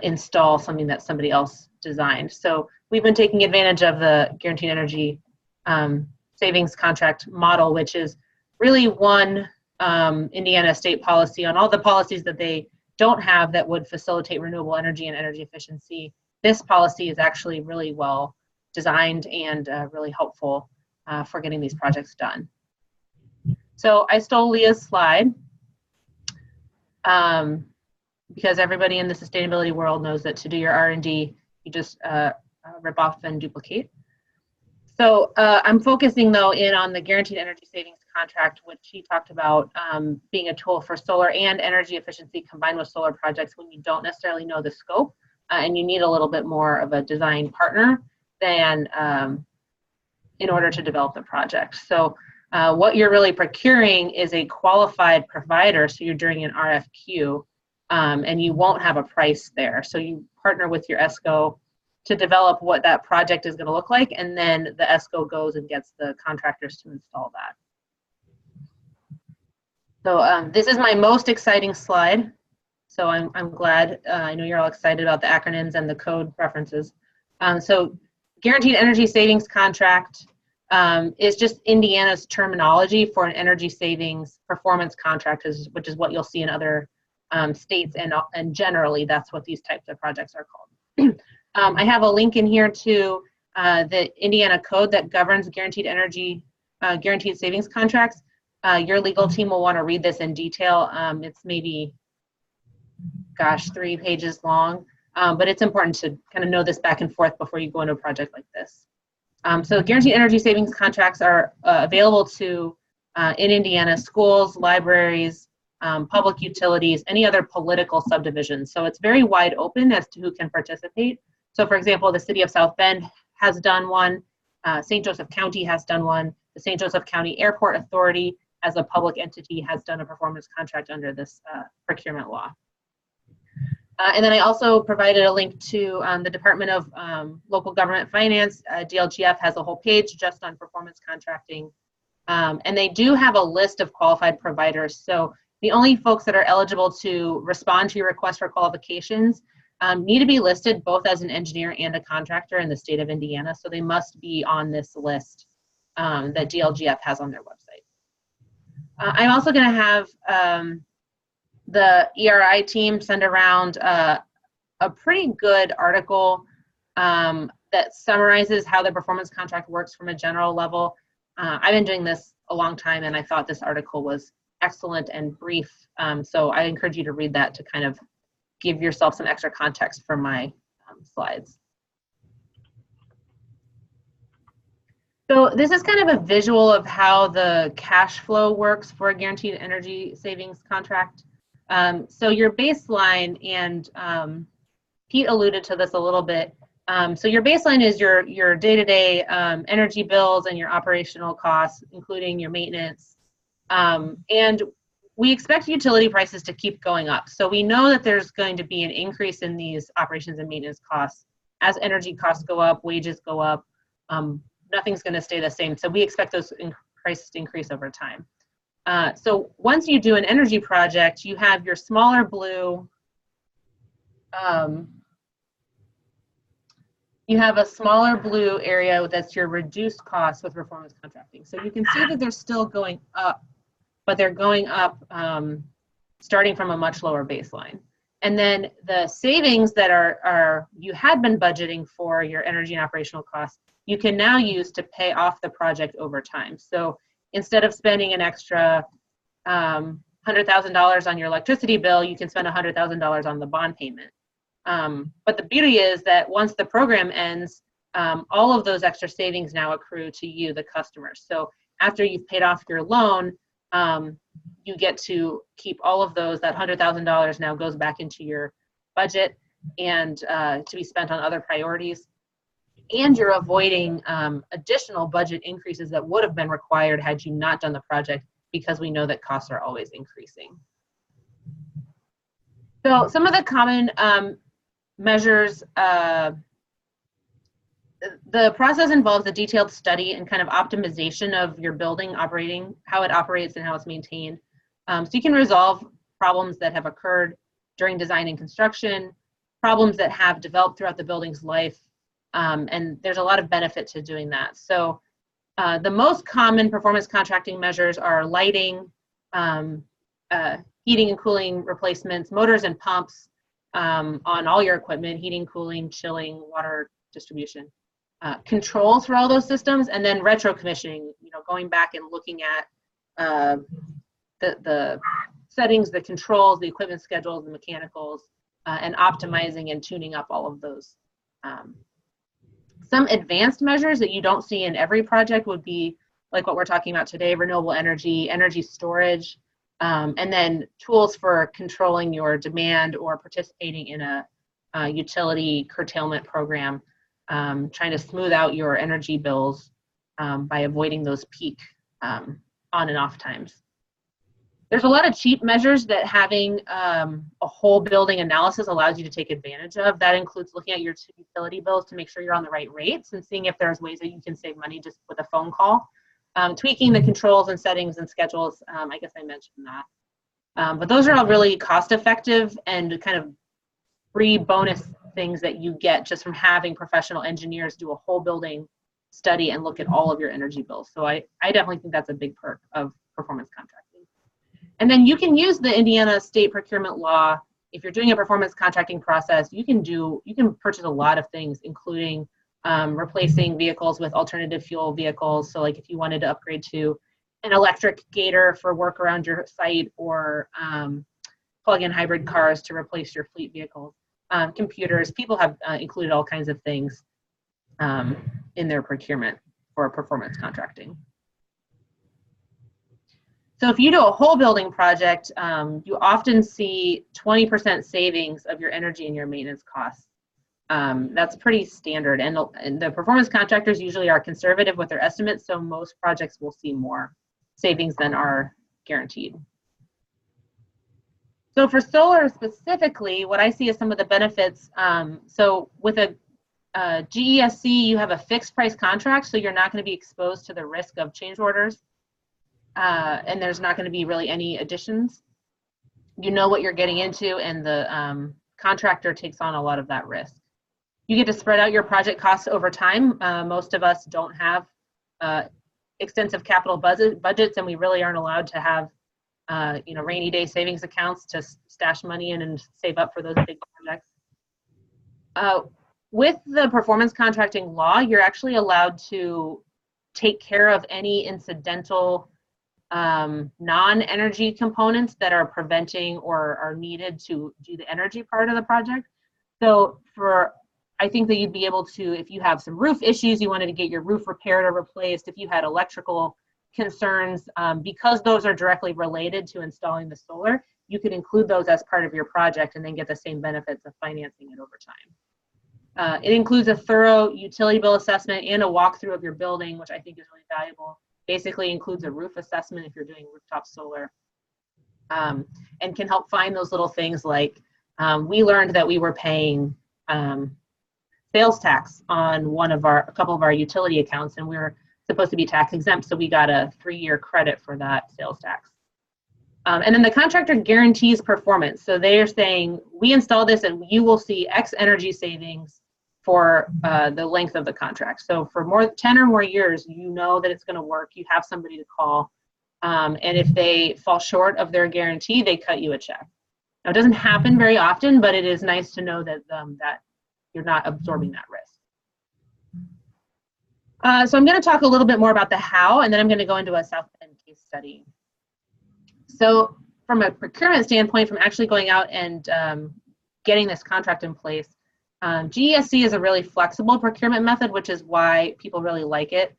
install something that somebody else designed. So we've been taking advantage of the guaranteed energy savings contract model, which is really one Indiana state policy on all the policies that they don't have that would facilitate renewable energy and energy efficiency. This policy is actually really well designed and really helpful for getting these projects done. So I stole Leah's slide because everybody in the sustainability world knows that to do your R&D, you just rip off and duplicate. So I'm focusing though in on the guaranteed energy savings contract, which he talked about being a tool for solar and energy efficiency combined with solar projects when you don't necessarily know the scope and you need a little bit more of a design partner than in order to develop the project. So what you're really procuring is a qualified provider. So you're doing an RFQ and you won't have a price there. So you partner with your ESCO to develop what that project is going to look like, and then the ESCO goes and gets the contractors to install that. So this is my most exciting slide. So I'm glad. I know you're all excited about the acronyms and the code references. So guaranteed energy savings contract is just Indiana's terminology for an energy savings performance contract, which is what you'll see in other states, and generally that's what these types of projects are called. I have a link in here to the Indiana code that governs guaranteed savings contracts. Your legal team will want to read this in detail. It's maybe, gosh, 3 pages long, but it's important to kind of know this back and forth before you go into a project like this. So guaranteed energy savings contracts are available to, in Indiana, schools, libraries, public utilities, any other political subdivisions. So it's very wide open as to who can participate. So for example, the city of South Bend has done one, St. Joseph County has done one, the St. Joseph County Airport Authority as a public entity has done a performance contract under this procurement law. And then I also provided a link to the Department of Local Government Finance. DLGF has a whole page just on performance contracting. And they do have a list of qualified providers. So the only folks that are eligible to respond to your request for qualifications need to be listed both as an engineer and a contractor in the state of Indiana. So they must be on this list that DLGF has on their website. I'm also going to have the ERI team send around a pretty good article that summarizes how the performance contract works from a general level. I've been doing this a long time, and I thought this article was excellent and brief. So I encourage you to read that to kind of give yourself some extra context for my slides. So this is kind of a visual of how the cash flow works for a guaranteed energy savings contract. So your baseline, and Pete alluded to this a little bit. So your baseline is your day-to-day energy bills and your operational costs, including your maintenance. And we expect utility prices to keep going up. So we know that there's going to be an increase in these operations and maintenance costs. As energy costs go up, wages go up, nothing's going to stay the same. So we expect those prices to increase over time. So once you do an energy project, you have your smaller blue, you have a smaller blue area that's your reduced costs with performance contracting. So you can see that they're still going up, but they're going up starting from a much lower baseline. And then the savings that you had been budgeting for your energy and operational costs, you can now use to pay off the project over time. So instead of spending an extra $100,000 on your electricity bill, you can spend $100,000 on the bond payment. But the beauty is that once the program ends, all of those extra savings now accrue to you, the customer. So after you've paid off your loan, you get to keep all of those. That $100,000 now goes back into your budget and to be spent on other priorities. And you're avoiding additional budget increases that would have been required had you not done the project, because we know that costs are always increasing. So some of the common measures, the process involves a detailed study and kind of optimization of your building operating, how it operates and how it's maintained. So you can resolve problems that have occurred during design and construction, problems that have developed throughout the building's life, and there's a lot of benefit to doing that. So the most common performance contracting measures are lighting, heating and cooling replacements, motors and pumps on all your equipment, heating, cooling, chilling, water distribution, controls for all those systems, and then retro commissioning, going back and looking at the settings, the controls, the equipment schedules, the mechanicals, and optimizing and tuning up all of those Some advanced measures that you don't see in every project would be like what we're talking about today, renewable energy, energy storage, and then tools for controlling your demand or participating in a utility curtailment program, trying to smooth out your energy bills by avoiding those peak on and off times. There's a lot of cheap measures that having a whole building analysis allows you to take advantage of. That includes looking at your utility bills to make sure you're on the right rates and seeing if there's ways that you can save money just with a phone call. Tweaking the controls and settings and schedules, I guess I mentioned that. But those are all really cost effective and kind of free bonus things that you get just from having professional engineers do a whole building study and look at all of your energy bills. So I definitely think that's a big perk of performance contracting. And then you can use the Indiana state procurement law. If you're doing a performance contracting process, you can purchase a lot of things, including replacing vehicles with alternative fuel vehicles. So like if you wanted to upgrade to an electric gator for work around your site, or plug-in hybrid cars to replace your fleet vehicles. Computers, people have included all kinds of things in their procurement for performance contracting. So if you do a whole building project, you often see 20% savings of your energy and your maintenance costs. That's pretty standard, and the performance contractors usually are conservative with their estimates, so most projects will see more savings than are guaranteed. So for solar specifically, what I see is some of the benefits. So with a GESC, you have a fixed price contract, so you're not going to be exposed to the risk of change orders, and there's not going to be really any additions. You know what you're getting into, and the contractor takes on a lot of that risk. You get to spread out your project costs over time. Most of us don't have extensive capital budgets, and we really aren't allowed to have rainy day savings accounts to stash money in and save up for those big projects. With the performance contracting law, you're actually allowed to take care of any incidental non-energy components that are preventing or are needed to do the energy part of the project. So I think that you'd be able to, if you have some roof issues, you wanted to get your roof repaired or replaced, if you had electrical concerns, because those are directly related to installing the solar, you could include those as part of your project and then get the same benefits of financing it over time. It includes a thorough utility bill assessment and a walkthrough of your building, which I think is really valuable. Basically includes a roof assessment if you're doing rooftop solar, and can help find those little things like, we learned that we were paying sales tax on a couple of our utility accounts, and we were supposed to be tax exempt, so we got a 3-year credit for that sales tax. And then the contractor guarantees performance. So they are saying, we install this and you will see X energy savings for the length of the contract. So for 10 or more years, you know that it's going to work. You have somebody to call. And if they fall short of their guarantee, they cut you a check. Now, it doesn't happen very often, but it is nice to know that, that you're not absorbing that risk. So I'm going to talk a little bit more about the how, and then I'm going to go into a South Bend case study. So from a procurement standpoint, from actually going out and getting this contract in place, GESC is a really flexible procurement method, which is why people really like it.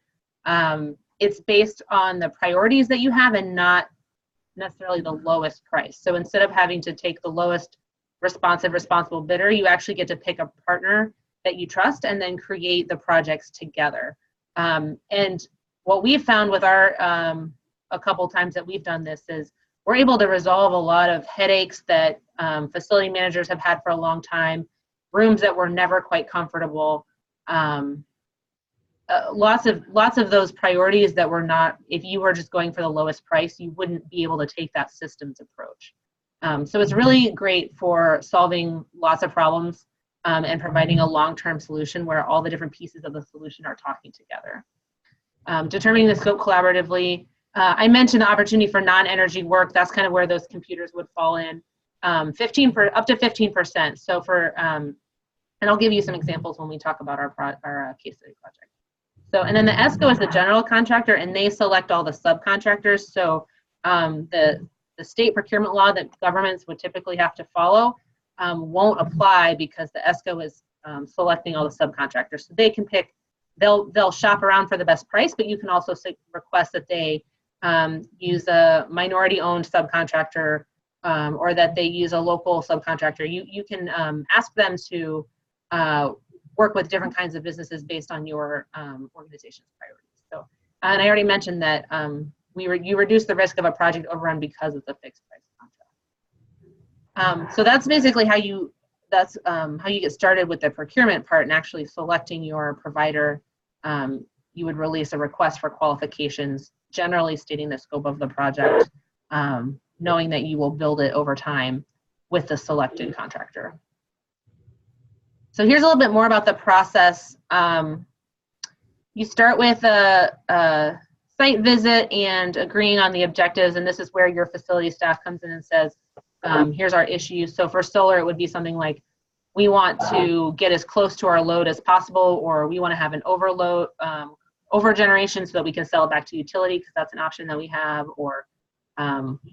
It's based on the priorities that you have and not necessarily the lowest price. So instead of having to take the lowest responsible bidder, you actually get to pick a partner that you trust and then create the projects together. And what we've found with our a couple times that we've done this is we're able to resolve a lot of headaches that facility managers have had for a long time, rooms that were never quite comfortable, lots of those priorities that were not, if you were just going for the lowest price, you wouldn't be able to take that systems approach. So it's really great for solving lots of problems and providing a long-term solution where all the different pieces of the solution are talking together. Determining the scope collaboratively. I mentioned the opportunity for non-energy work. That's kind of where those computers would fall in. Up to 15%. So and I'll give you some examples when we talk about our case study project. So, and then the ESCO is the general contractor, and they select all the subcontractors. So the state procurement law that governments would typically have to follow won't apply because the ESCO is selecting all the subcontractors. So they can pick, they'll shop around for the best price, but you can also request that they use a minority-owned subcontractor or that they use a local subcontractor. You can ask them to work with different kinds of businesses based on your organization's priorities. So, and I already mentioned that you reduce the risk of a project overrun because of the fixed price contract. So that's basically how you get started with the procurement part and actually selecting your provider. You would release a request for qualifications, generally stating the scope of the project, knowing that you will build it over time with the selected contractor. So here's a little bit more about the process. You start with a site visit and agreeing on the objectives, and this is where your facility staff comes in and says, here's our issues. So for solar, it would be something like, we want to get as close to our load as possible, or we want to have an overload, over generation so that we can sell it back to utility, because that's an option that we have, or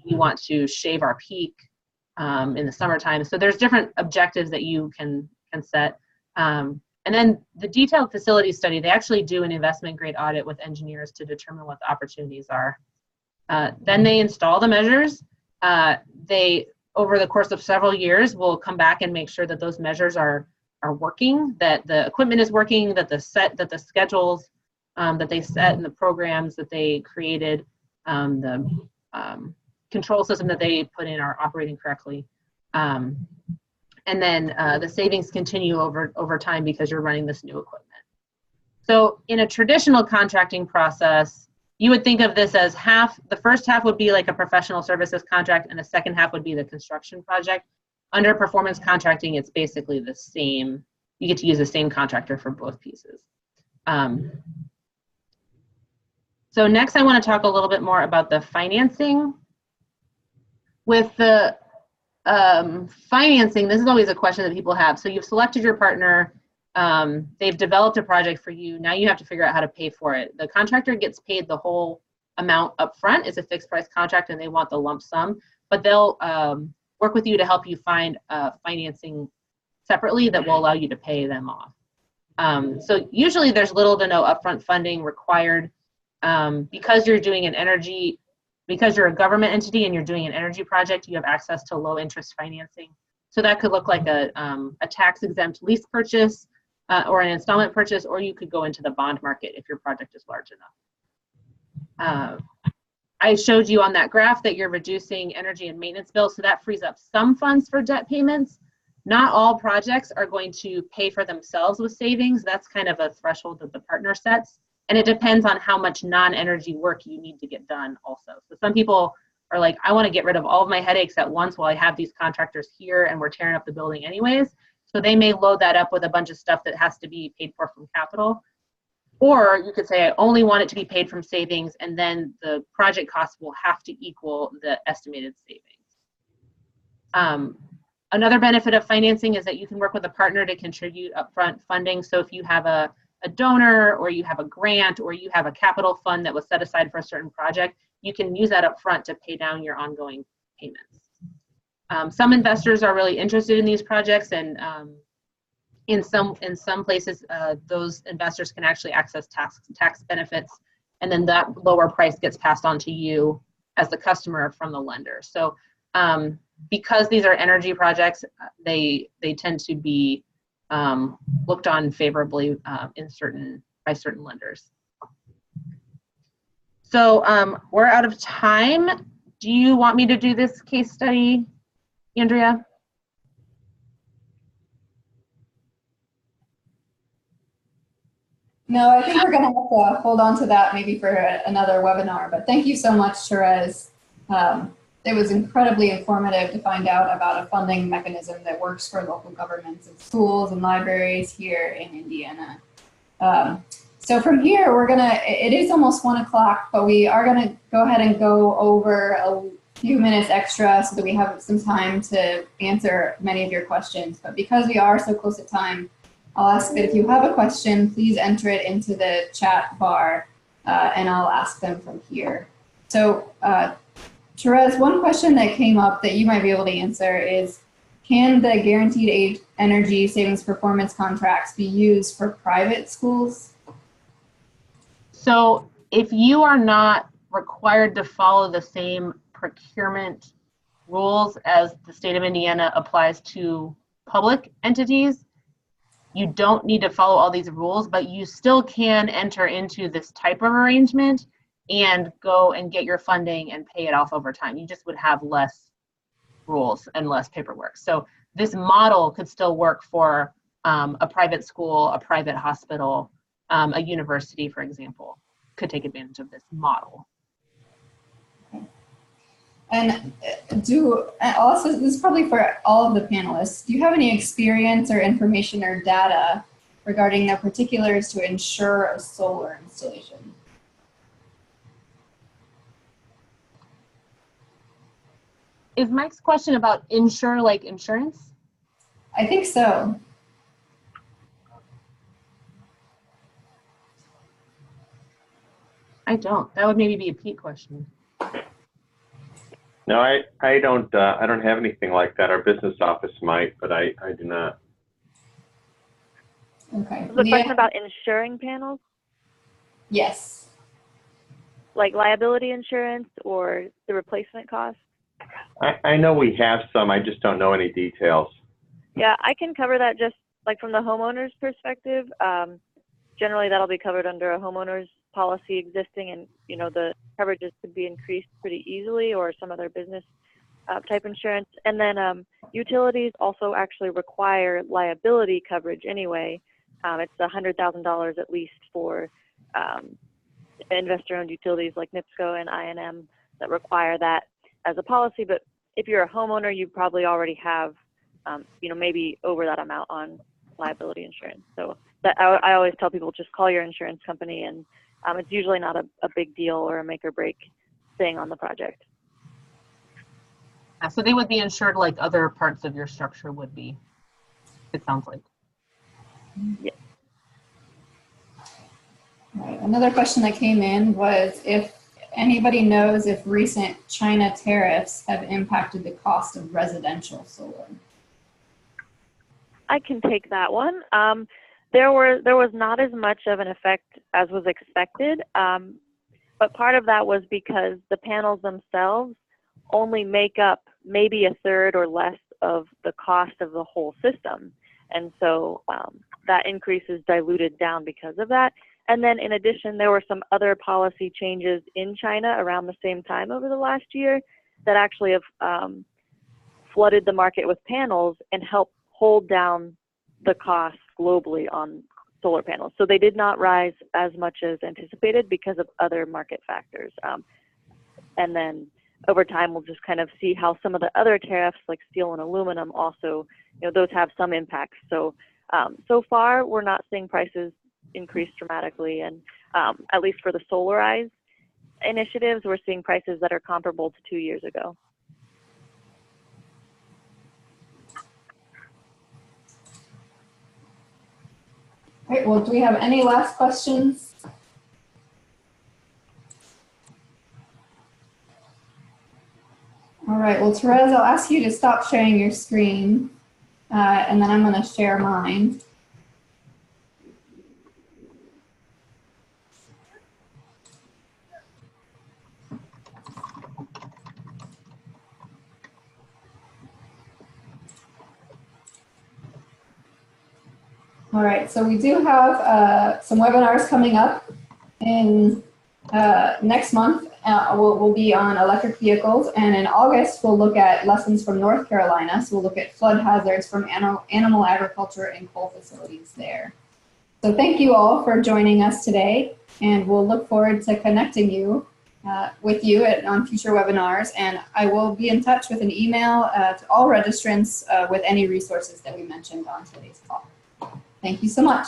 we want to shave our peak in the summertime. So there's different objectives that you can set. And then the detailed facility study, they actually do an investment grade audit with engineers to determine what the opportunities are. Then they install the measures. They, over the course of several years, will come back and make sure that those measures are working, that the equipment is working, that the schedules that they set and the programs that they created, the control system that they put in are operating correctly. And then the savings continue over time because you're running this new equipment. So in a traditional contracting process, you would think of this as the first half would be like a professional services contract, and the second half would be the construction project. Under performance contracting, it's basically the same. You get to use the same contractor for both pieces. So next, I want to talk a little bit more about the financing. With the financing, this is always a question that people have. So you've selected your partner, they've developed a project for you. Now you have to figure out how to pay for it. The contractor gets paid the whole amount up front. It's a fixed price contract and they want the lump sum, but they'll work with you to help you find financing separately that will allow you to pay them off. So usually there's little to no upfront funding required because you're doing because you're a government entity and you're doing an energy project, you have access to low interest financing. So that could look like a tax exempt lease purchase or an installment purchase, or you could go into the bond market if your project is large enough. I showed you on that graph that you're reducing energy and maintenance bills, so that frees up some funds for debt payments. Not all projects are going to pay for themselves with savings. That's kind of a threshold that the partner sets. And it depends on how much non-energy work you need to get done also. So some people are like, I want to get rid of all of my headaches at once while I have these contractors here and we're tearing up the building anyways. So they may load that up with a bunch of stuff that has to be paid for from capital. Or you could say, I only want it to be paid from savings, and then the project costs will have to equal the estimated savings. Another benefit of financing is that you can work with a partner to contribute upfront funding. So if you have a donor, or you have a grant, or you have a capital fund that was set aside for a certain project, you can use that up front to pay down your ongoing payments. Some investors are really interested in these projects, and in some places, those investors can actually access tax benefits, and then that lower price gets passed on to you as the customer from the lender. So because these are energy projects, they tend to be looked on favorably by certain lenders. So we're out of time. Do you want me to do this case study, Andrea? No, I think we're going to have to hold on to that maybe for another webinar, but thank you so much, Therese. It was incredibly informative to find out about a funding mechanism that works for local governments and schools and libraries here in Indiana. So from here, it is almost 1 o'clock, but we are gonna go ahead and go over a few minutes extra so that we have some time to answer many of your questions. But because we are so close to time, I'll ask that if you have a question, please enter it into the chat bar and I'll ask them from here. So Therese, one question that came up that you might be able to answer is, can the guaranteed energy savings performance contracts be used for private schools? So if you are not required to follow the same procurement rules as the state of Indiana applies to public entities, you don't need to follow all these rules, but you still can enter into this type of arrangement and go and get your funding and pay it off over time. You just would have less rules and less paperwork. So this model could still work for a private school, a private hospital, a university, for example, could take advantage of this model. And also, this is probably for all of the panelists, do you have any experience or information or data regarding the particulars to ensure a solar installation? Is Mike's question about insure, like insurance? I think so. I don't. That would maybe be a Pete question. No, I don't have anything like that. Our business office might, but I do not. Okay. The question about insuring panels? Yes. Like liability insurance or the replacement cost? I know we have some, I just don't know any details. Yeah, I can cover that just like from the homeowner's perspective. Generally, that'll be covered under a homeowner's policy existing, and you know the coverages could be increased pretty easily, or some other business type insurance. And then utilities also actually require liability coverage anyway. It's $100,000 at least for investor-owned utilities like NIPSCO and I&M that require that as a policy. But if you're a homeowner, you probably already have, you know, maybe over that amount on liability insurance. So that I always tell people, just call your insurance company, and it's usually not a big deal or a make or break thing on the project. So they would be insured like other parts of your structure would be, it sounds like. Yeah. Right. Another question that came in was if anybody knows if recent China tariffs have impacted the cost of residential solar. I can take that one. There was not as much of an effect as was expected, but part of that was because the panels themselves only make up maybe a third or less of the cost of the whole system. And so that increase is diluted down because of that. And then in addition, there were some other policy changes in China around the same time over the last year that actually have flooded the market with panels and helped hold down the costs globally on solar panels. So they did not rise as much as anticipated because of other market factors. And then over time, we'll just kind of see how some of the other tariffs like steel and aluminum also, you know, those have some impacts. So so far, we're not seeing prices increase dramatically. And at least for the Solarize initiatives, we're seeing prices that are comparable to 2 years ago. Great. Well, do we have any last questions? All right. Well, Therese, I'll ask you to stop sharing your screen, and then I'm going to share mine. All right, so we do have some webinars coming up in next month. We'll be on electric vehicles, and in August we'll look at lessons from North Carolina. So we'll look at flood hazards from animal agriculture and coal facilities there. So thank you all for joining us today, and we'll look forward to connecting you with you on future webinars. And I will be in touch with an email to all registrants with any resources that we mentioned on today's call. Thank you so much.